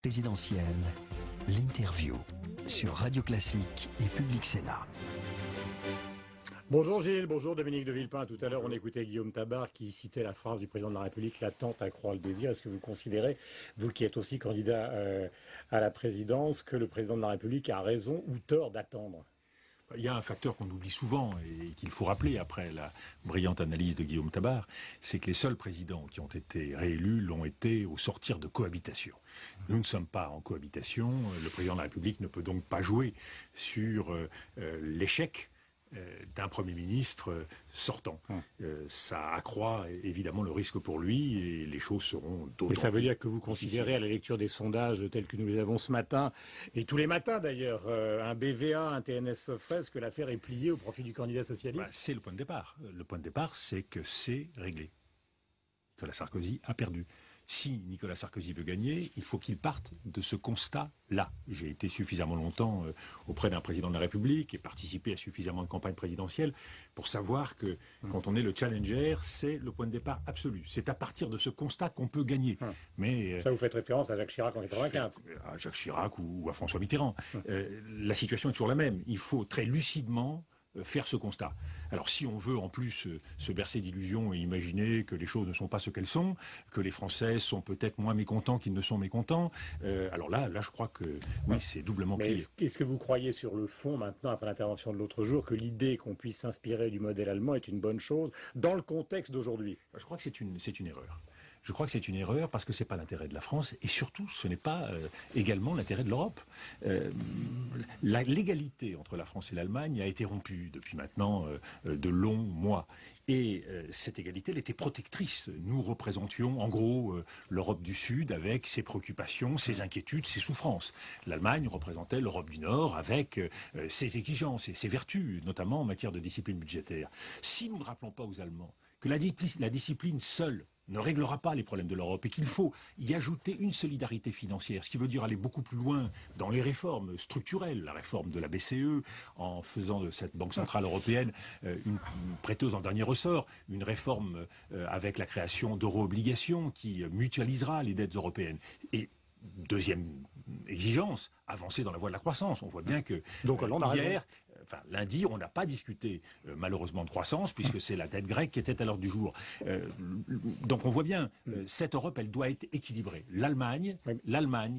Présidentielle, l'interview sur Radio Classique et Public Sénat. Bonjour Gilles, bonjour Dominique de Villepin. Tout à l'heure, on écoutait Guillaume Tabar qui citait la phrase du président de la République, l'attente accroît le désir. Est-ce que vous considérez, vous qui êtes aussi candidat à la présidence, que le président de la République a raison ou tort d'attendre ? Il y a un facteur qu'on oublie souvent et qu'il faut rappeler après la brillante analyse de Guillaume Tabar, c'est que les seuls présidents qui ont été réélus l'ont été au sortir de cohabitation. Nous ne sommes pas en cohabitation, le président de la République ne peut donc pas jouer sur l'échec d'un Premier ministre sortant. Ça accroît évidemment le risque pour lui et les choses seront d'autant. Et ça veut dire que vous considérez à la lecture des sondages tels que nous les avons ce matin, et tous les matins d'ailleurs, un BVA, un TNS Sofres, que l'affaire est pliée au profit du candidat socialiste? C'est le point de départ. Le point de départ, c'est que c'est réglé. Nicolas Sarkozy a perdu. Si Nicolas Sarkozy veut gagner, il faut qu'il parte de ce constat-là. J'ai été suffisamment longtemps auprès d'un président de la République et participé à suffisamment de campagnes présidentielles pour savoir que quand on est le challenger, c'est le point de départ absolu. C'est à partir de ce constat qu'on peut gagner. Mais ça, vous faites référence à Jacques Chirac en 95. À Jacques Chirac ou à François Mitterrand. La situation est toujours la même. Il faut très lucidement faire ce constat. Alors si on veut en plus se bercer d'illusions et imaginer que les choses ne sont pas ce qu'elles sont, que les Français sont peut-être moins mécontents qu'ils ne sont mécontents, alors là je crois que oui, c'est doublement plié. Mais est-ce que vous croyez sur le fond maintenant, après l'intervention de l'autre jour, que l'idée qu'on puisse s'inspirer du modèle allemand est une bonne chose dans le contexte d'aujourd'hui? Je crois que c'est une erreur. Je crois que c'est une erreur parce que c'est pas l'intérêt de la France et surtout ce n'est pas également l'intérêt de l'Europe. L'égalité entre la France et l'Allemagne a été rompue depuis maintenant de longs mois. Et cette égalité, elle était protectrice. Nous représentions en gros l'Europe du Sud avec ses préoccupations, ses inquiétudes, ses souffrances. L'Allemagne représentait l'Europe du Nord avec ses exigences et ses vertus, notamment en matière de discipline budgétaire. Si nous ne rappelons pas aux Allemands que la discipline seule ne réglera pas les problèmes de l'Europe et qu'il faut y ajouter une solidarité financière, ce qui veut dire aller beaucoup plus loin dans les réformes structurelles, la réforme de la BCE, en faisant de cette Banque Centrale Européenne une prêteuse en dernier ressort, une réforme avec la création d'euro-obligations qui mutualisera les dettes européennes. Et deuxième exigence, avancer dans la voie de la croissance. On voit bien que donc, lundi, on n'a pas discuté malheureusement de croissance puisque c'est la dette grecque qui était à l'ordre du jour. Donc on voit bien, cette Europe, elle doit être équilibrée. L'Allemagne,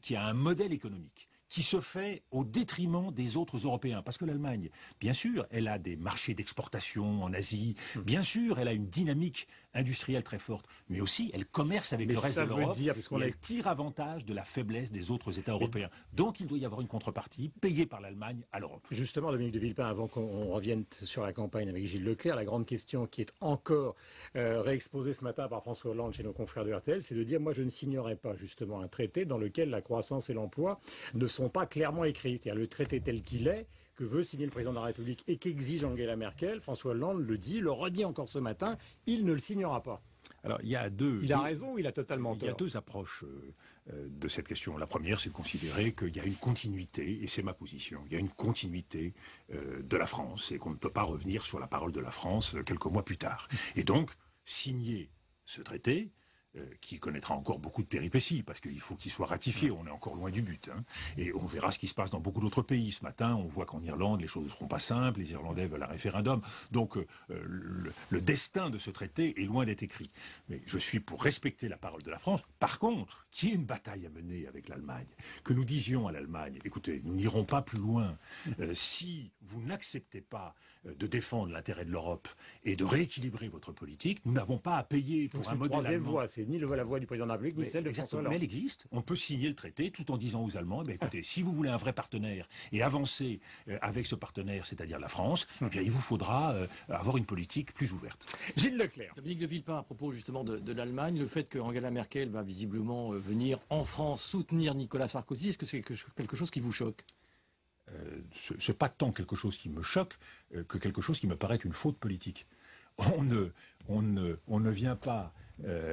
qui a un modèle économique qui se fait au détriment des autres Européens. Parce que l'Allemagne, bien sûr, elle a des marchés d'exportation en Asie, bien sûr, elle a une dynamique industrielle très forte, mais aussi elle commerce avec le reste de l'Europe et elle tire avantage de la faiblesse des autres États européens. Donc il doit y avoir une contrepartie payée par l'Allemagne à l'Europe. Justement, Dominique de Villepin, avant qu'on revienne sur la campagne avec Gilles Leclerc, la grande question qui est encore réexposée ce matin par François Hollande chez nos confrères de RTL, c'est de dire, moi je ne signerai pas justement un traité dans lequel la croissance et l'emploi ne sont pas clairement écrits. C'est-à-dire le traité tel qu'il est, que veut signer le président de la République et qu'exige Angela Merkel, François Hollande le dit, le redit encore ce matin, il ne le signera pas. Alors, il a raison ou il a totalement tort? Il y a deux approches de cette question. La première, c'est de considérer qu'il y a une continuité, et c'est ma position, il y a une continuité de la France et qu'on ne peut pas revenir sur la parole de la France quelques mois plus tard. Et donc, signer ce traité, qui connaîtra encore beaucoup de péripéties, parce qu'il faut qu'il soit ratifié, on est encore loin du but. Et on verra ce qui se passe dans beaucoup d'autres pays. Ce matin, on voit qu'en Irlande, les choses ne seront pas simples, les Irlandais veulent un référendum. Donc le destin de ce traité est loin d'être écrit. Mais je suis pour respecter la parole de la France. Par contre, qu'il y ait une bataille à mener avec l'Allemagne, que nous disions à l'Allemagne, écoutez, nous n'irons pas plus loin. Si vous n'acceptez pas de défendre l'intérêt de l'Europe et de rééquilibrer votre politique, nous n'avons pas à payer pour un modèle allemand. C'est ni la voix du président de la République, ni celle de François Hollande. Mais elle existe. On peut signer le traité tout en disant aux Allemands, écoutez, si vous voulez un vrai partenaire et avancer avec ce partenaire, c'est-à-dire la France, il vous faudra avoir une politique plus ouverte. Gilles Leclerc. Dominique de Villepin, à propos justement de l'Allemagne, le fait que Angela Merkel va visiblement venir en France soutenir Nicolas Sarkozy, est-ce que c'est quelque chose qui vous choque? C'est pas tant quelque chose qui me choque que quelque chose qui me paraît une faute politique. On ne vient pas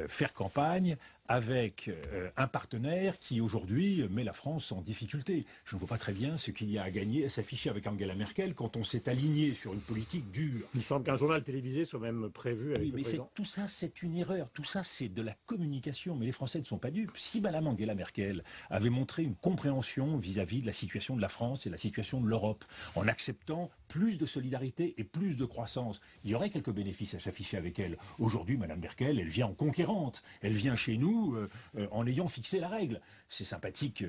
faire campagne avec un partenaire qui aujourd'hui met la France en difficulté. Je ne vois pas très bien ce qu'il y a à gagner à s'afficher avec Angela Merkel quand on s'est aligné sur une politique dure. Il semble qu'un journal télévisé soit même prévu avec Oui, le mais président. tout ça, c'est une erreur. Tout ça, c'est de la communication. Mais les Français ne sont pas dupes. Si Mme Angela Merkel avait montré une compréhension vis-à-vis de la situation de la France et de la situation de l'Europe, en acceptant plus de solidarité et plus de croissance, il y aurait quelques bénéfices à s'afficher avec elle. Aujourd'hui, Mme Merkel, elle vient en conquérante. Elle vient chez nous en ayant fixé la règle. C'est sympathique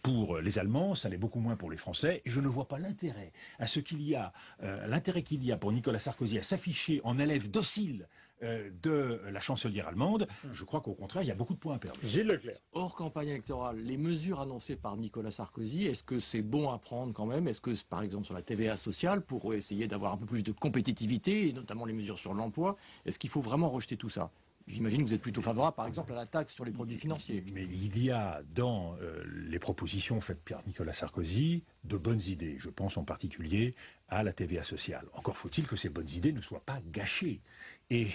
pour les Allemands, ça l'est beaucoup moins pour les Français. Et je ne vois pas l'intérêt à ce qu'il y a, l'intérêt qu'il y a pour Nicolas Sarkozy à s'afficher en élève docile de la chancelière allemande. Je crois qu'au contraire, il y a beaucoup de points à perdre. Gilles Leclerc. Hors campagne électorale, les mesures annoncées par Nicolas Sarkozy, est-ce que c'est bon à prendre quand même? Est-ce que, par exemple, sur la TVA sociale, pour essayer d'avoir un peu plus de compétitivité, et notamment les mesures sur l'emploi, est-ce qu'il faut vraiment rejeter tout ça? J'imagine que vous êtes plutôt favorable, par exemple, à la taxe sur les produits financiers. Mais il y a dans les propositions faites par Nicolas Sarkozy de bonnes idées. Je pense en particulier à la TVA sociale. Encore faut-il que ces bonnes idées ne soient pas gâchées. Et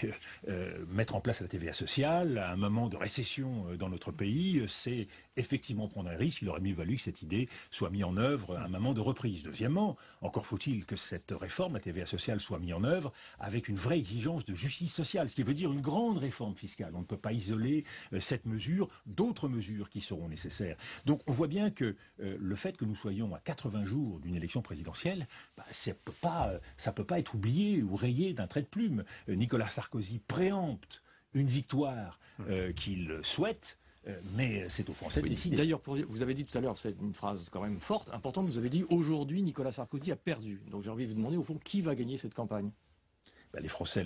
mettre en place la TVA sociale à un moment de récession dans notre pays, c'est effectivement prendre un risque. Il aurait mieux valu que cette idée soit mise en œuvre à un moment de reprise. Deuxièmement, encore faut-il que cette réforme, la TVA sociale, soit mise en œuvre avec une vraie exigence de justice sociale, ce qui veut dire une grande réforme fiscale. On ne peut pas isoler cette mesure d'autres mesures qui seront nécessaires. Donc on voit bien que le fait que nous soyons à 80 jours d'une élection présidentielle, ça peut pas être oublié ou rayé d'un trait de plume. Nicolas Sarkozy préempte une victoire qu'il souhaite, mais c'est aux Français de décider. D'ailleurs, vous avez dit tout à l'heure, c'est une phrase quand même forte, importante, vous avez dit aujourd'hui Nicolas Sarkozy a perdu. Donc j'ai envie de vous demander au fond qui va gagner cette campagne? Les Français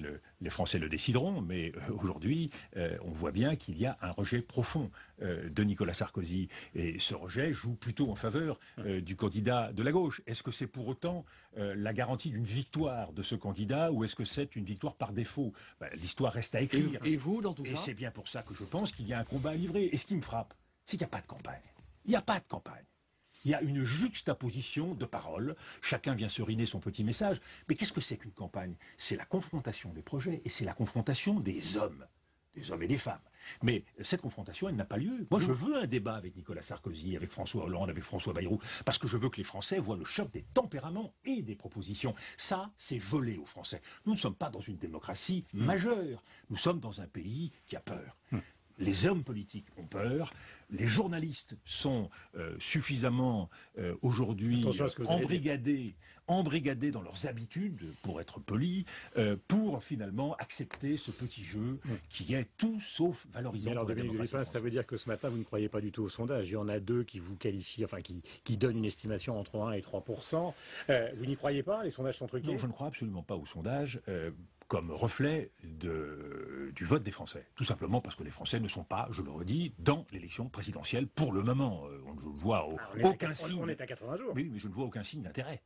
le décideront, mais aujourd'hui, on voit bien qu'il y a un rejet profond de Nicolas Sarkozy. Et ce rejet joue plutôt en faveur du candidat de la gauche. Est-ce que c'est pour autant la garantie d'une victoire de ce candidat ou est-ce que c'est une victoire par défaut? L'histoire reste à écrire. Et vous, dans tout ça? Et c'est bien pour ça que je pense qu'il y a un combat à livrer. Et ce qui me frappe, c'est qu'il n'y a pas de campagne. Il n'y a pas de campagne. Il y a une juxtaposition de paroles, chacun vient seriner son petit message, mais qu'est-ce que c'est qu'une campagne? C'est la confrontation des projets et c'est la confrontation des hommes et des femmes. Mais cette confrontation, elle n'a pas lieu. Moi, je veux un débat avec Nicolas Sarkozy, avec François Hollande, avec François Bayrou, parce que je veux que les Français voient le choc des tempéraments et des propositions. Ça, c'est voler aux Français. Nous ne sommes pas dans une démocratie majeure. Nous sommes dans un pays qui a peur. Les hommes politiques ont peur. Les journalistes sont suffisamment aujourd'hui embrigadés dans leurs habitudes, pour être polis, pour finalement accepter ce petit jeu qui est tout sauf valorisant. Mais alors, pour la Dominique de démocratie Villepin, française. ça veut dire que ce matin, vous ne croyez pas du tout au sondage. Il y en a deux qui vous qualifient, enfin qui donnent une estimation entre 1 et 3%. Vous n'y croyez pas? Les sondages sont truqués? Non, je ne crois absolument pas au sondage comme reflet du vote des Français. Tout simplement parce que les Français ne sont pas, je le redis, dans l'élection présidentielle pour le moment. On ne voit aucun signe. On est à 80 jours. Oui, mais je ne vois aucun signe d'intérêt.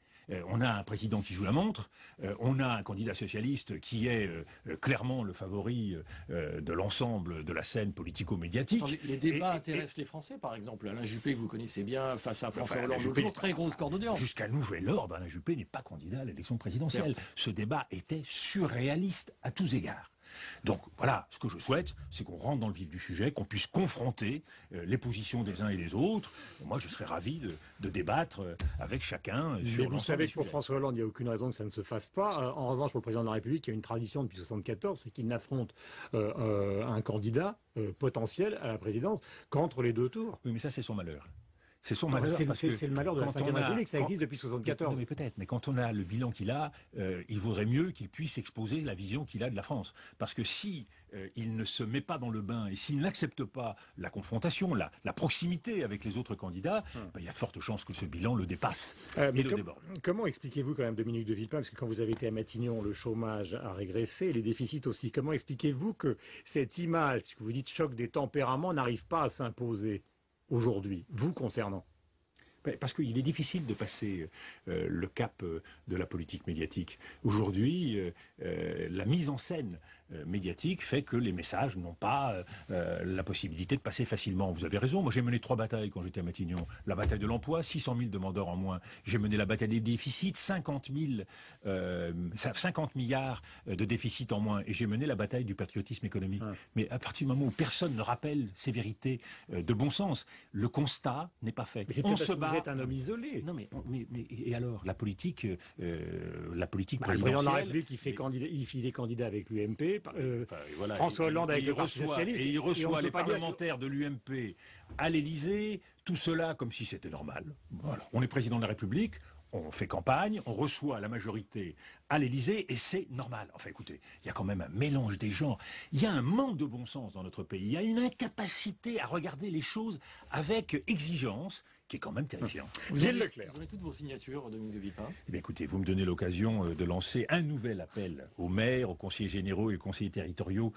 On a un président qui joue la montre, on a un candidat socialiste qui est clairement le favori de l'ensemble de la scène politico-médiatique. Les débats intéressent les Français, par exemple. Alain Juppé, que vous connaissez bien, face à François Hollande, toujours très gros score d'audience. Jusqu'à nouvel ordre, Alain Juppé n'est pas candidat à l'élection présidentielle. Certes. Ce débat était surréaliste à tous égards. Donc voilà, ce que je souhaite, c'est qu'on rentre dans le vif du sujet, qu'on puisse confronter les positions des uns et des autres. Moi, je serais ravi de débattre avec chacun sur Mais vous l'ensemble savez des que pour sujets. François Hollande, il n'y a aucune raison que ça ne se fasse pas. En revanche, pour le président de la République, il y a une tradition depuis 1974, c'est qu'il n'affronte un candidat potentiel à la présidence qu'entre les deux tours. Oui, mais ça, c'est son malheur. C'est son malheur. C'est parce que le malheur de la quand Ve on a- République, ça quand- existe depuis 1974. Non, mais peut-être, mais quand on a le bilan qu'il a, il vaudrait mieux qu'il puisse exposer la vision qu'il a de la France. Parce que si il ne se met pas dans le bain et s'il n'accepte pas la confrontation, la proximité avec les autres candidats, il y a forte chance que ce bilan le dépasse et Mais le déborde. comment expliquez-vous quand même, Dominique de Villepin, parce que quand vous avez été à Matignon, le chômage a régressé, les déficits aussi. Comment expliquez-vous que cette image, puisque vous dites choc des tempéraments, n'arrive pas à s'imposer aujourd'hui, vous concernant? Parce qu'il est difficile de passer le cap de la politique médiatique. Aujourd'hui, la mise en scène médiatique fait que les messages n'ont pas la possibilité de passer facilement. Vous avez raison, moi j'ai mené 3 batailles quand j'étais à Matignon. La bataille de l'emploi, 600 000 demandeurs en moins. J'ai mené la bataille des déficits, 50 milliards de déficits en moins. Et j'ai mené la bataille du patriotisme économique. Mais à partir du moment où personne ne rappelle ces vérités de bon sens, le constat n'est pas fait. Mais on se bat. Vous êtes un homme isolé. Non mais et alors la politique présidentielle. présidentielle. Le président de la République, il est candidat avec l'UMP. Voilà, François Hollande avec le Parti socialiste. Et il reçoit les parlementaires de l'UMP à l'Élysée. Tout cela comme si c'était normal. Voilà. On est président de la République. On fait campagne, on reçoit la majorité à l'Élysée et c'est normal. Enfin écoutez, il y a quand même un mélange des genres. Il y a un manque de bon sens dans notre pays. Il y a une incapacité à regarder les choses avec exigence qui est quand même terrifiant. Vous avez toutes vos signatures, Dominique de Villepin. Eh bien, écoutez, vous me donnez l'occasion de lancer un nouvel appel aux maires, aux conseillers généraux et aux conseillers territoriaux.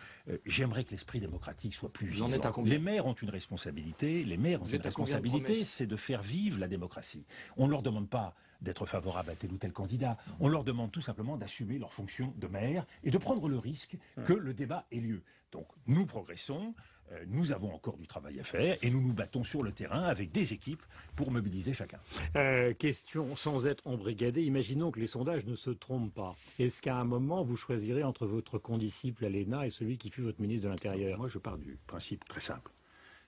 J'aimerais que l'esprit démocratique soit plus vivant. Vous en êtes à combien ? Les maires ont une responsabilité. Les maires ont une responsabilité, c'est de faire vivre la démocratie. On ne leur demande pas d'être favorable à tel ou tel candidat. On leur demande tout simplement d'assumer leur fonction de maire et de prendre le risque que le débat ait lieu. Donc, nous progressons. Nous avons encore du travail à faire et nous nous battons sur le terrain avec des équipes pour mobiliser chacun. Question sans être embrigadé, imaginons que les sondages ne se trompent pas. Est-ce qu'à un moment vous choisirez entre votre condisciple à l'ENA et celui qui fut votre ministre de l'Intérieur ? Moi je pars du principe très simple.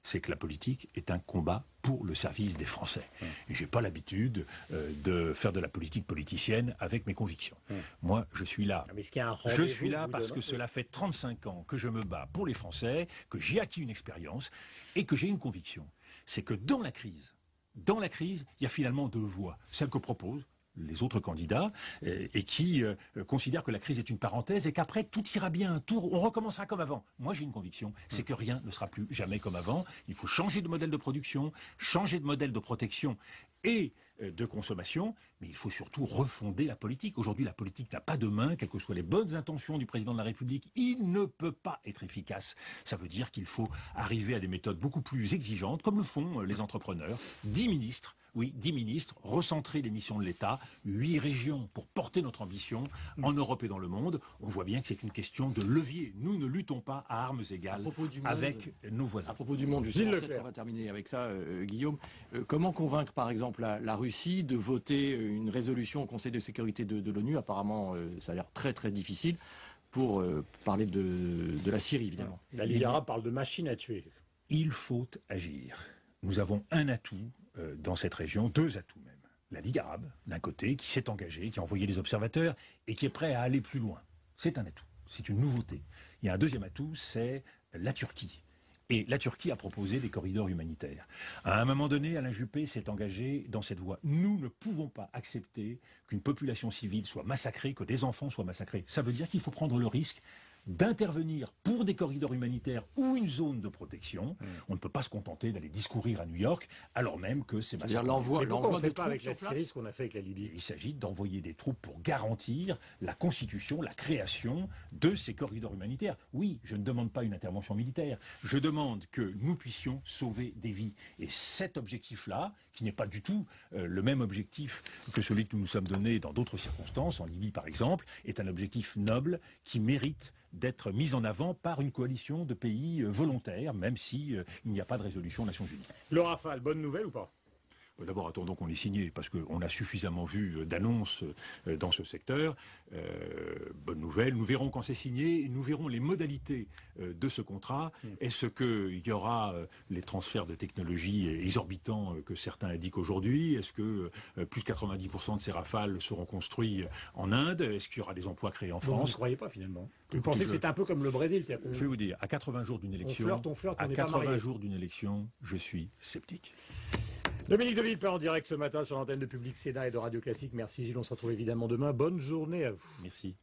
C'est que la politique est un combat pour le service des Français. Et j'ai pas l'habitude de faire de la politique politicienne avec mes convictions. Moi, je suis là. Je suis là parce que cela fait 35 ans que je me bats pour les Français, que j'ai acquis une expérience et que j'ai une conviction. C'est que dans la crise, il y a finalement 2 voies. Celle que proposent les autres candidats et qui considèrent que la crise est une parenthèse et qu'après tout ira bien, on recommencera comme avant. Moi j'ai une conviction, c'est que rien ne sera plus jamais comme avant. Il faut changer de modèle de production, changer de modèle de protection et de consommation, mais il faut surtout refonder la politique. Aujourd'hui, la politique n'a pas de main, quelles que soient les bonnes intentions du président de la République, il ne peut pas être efficace. Ça veut dire qu'il faut arriver à des méthodes beaucoup plus exigeantes, comme le font les entrepreneurs. 10 ministres, recentrer les missions de l'État, 8 régions pour porter notre ambition en Europe et dans le monde. On voit bien que c'est une question de levier. Nous ne luttons pas à armes égales avec nos voisins. À propos du monde, justement, peut-être qu'on va terminer avec ça, Guillaume. Comment convaincre, par exemple, la Russie de voter une résolution au Conseil de sécurité de l'ONU ? Apparemment, ça a l'air très très difficile pour parler de la Syrie, évidemment. La Ligue arabe parle de machine à tuer. Il faut agir. Nous avons un atout dans cette région, 2 atouts même. La Ligue arabe, d'un côté, qui s'est engagée, qui a envoyé des observateurs et qui est prêt à aller plus loin. C'est un atout, c'est une nouveauté. Il y a un deuxième atout, c'est la Turquie. Et la Turquie a proposé des corridors humanitaires. À un moment donné, Alain Juppé s'est engagé dans cette voie. Nous ne pouvons pas accepter qu'une population civile soit massacrée, que des enfants soient massacrés. Ça veut dire qu'il faut prendre le risque d'intervenir pour des corridors humanitaires ou une zone de protection. On ne peut pas se contenter d'aller discourir à New York, alors même que c'est massacré. L'envoi on ne fait pas avec la Syrie ce qu'on a fait avec la Libye. Il s'agit d'envoyer des troupes pour garantir la constitution, la création de ces corridors humanitaires. Oui, je ne demande pas une intervention militaire. Je demande que nous puissions sauver des vies. Et cet objectif-là, qui n'est pas du tout le même objectif que celui que nous nous sommes donné dans d'autres circonstances, en Libye par exemple, est un objectif noble qui mérite d'être mis en avant par une coalition de pays volontaires, même si il n'y a pas de résolution aux Nations Unies. Le Rafale, bonne nouvelle ou pas ? D'abord, attendons qu'on l'ait signé, parce qu'on a suffisamment vu d'annonces dans ce secteur. Bonne nouvelle, nous verrons quand c'est signé, nous verrons les modalités de ce contrat. Est-ce qu'il y aura les transferts de technologies exorbitants que certains indiquent aujourd'hui? Est-ce que plus de 90% de ces Rafales seront construits en Inde? Est-ce qu'il y aura des emplois créés en France? Vous ne croyez pas finalement? Vous pensez que c'est un peu comme le Brésil? Je vais vous dire, à 80 jours d'une élection, à 80 jours d'une élection, je suis sceptique. Dominique de Villepin en direct ce matin sur l'antenne de Public Sénat et de Radio Classique. Merci Gilles, on se retrouve évidemment demain. Bonne journée à vous. Merci.